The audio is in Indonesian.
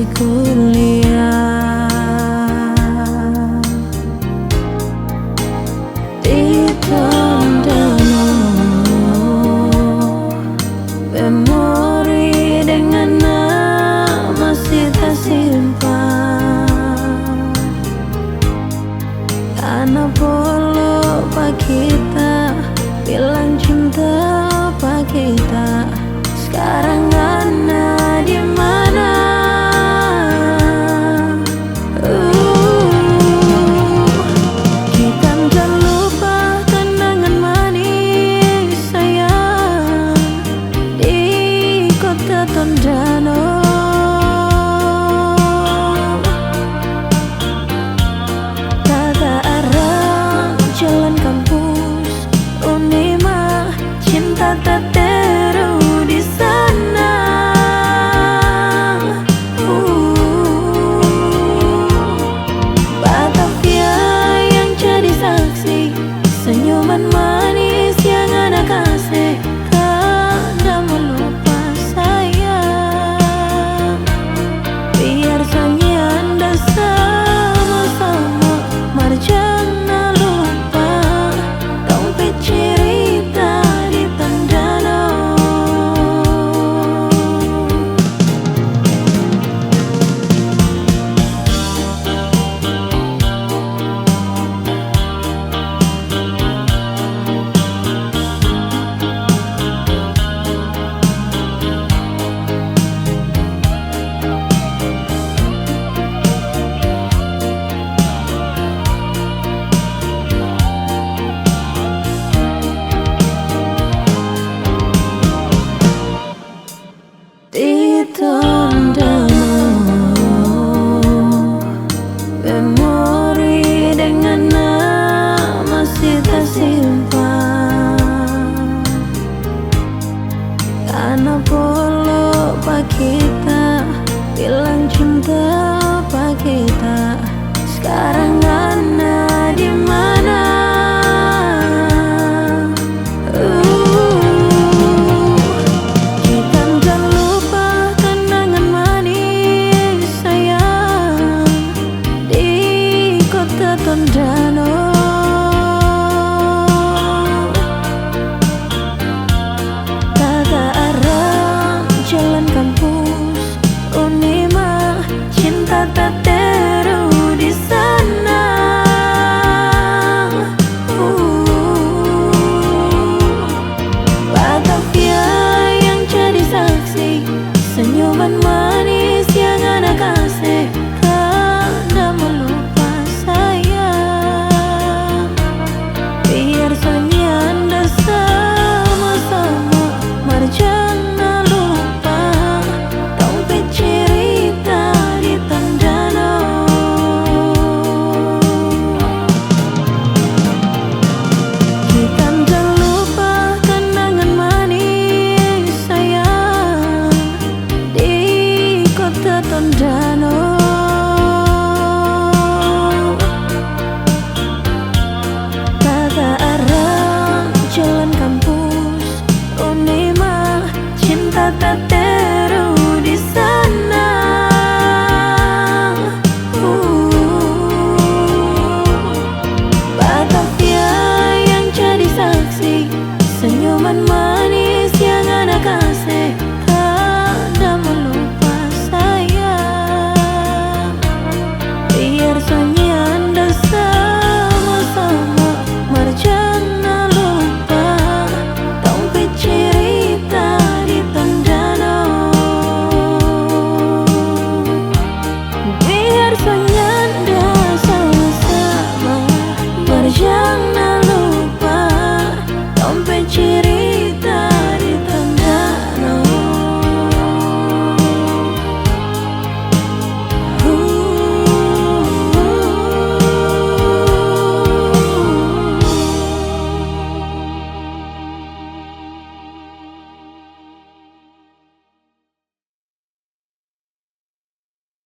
masih kuliah di Tondano. Memori dengan nama masih tersimpan, karena polo pak kita bilang cinta pak kita. Sekarang Ana di mana? Kita tak lupa kenangan manis sayang di kota Tondano. Tata arah jalan kampus Unima, cinta tak teru di sana. Batavia yang jadi saksi, senyuman manis yang Ana kasih. Kada melupa sayang, biar sangi Anda sama-sama. Mari jangan lupa dompet cerita di Tondano. Di Tondano, memori dengan nama masih tersimpan, karena polo pak kita bilang cinta pak kita. Sekarang Ana di mana? Tondano. Tata arah jalan kampus Unima, cinta tak teru di sana. Batavia yang jadi saksi, senyuman manis yang Ana kasih. Kada melupa sayang, biar sangi Anda sama-sama. Mari jangan lupa dompet cerita di Tondano. Kita tak lupa kenangan manis sayang di kota Tondano. Jalan kampus Unima, cinta tak teru di sana. Batavia yang jadi saksi, senyuman manis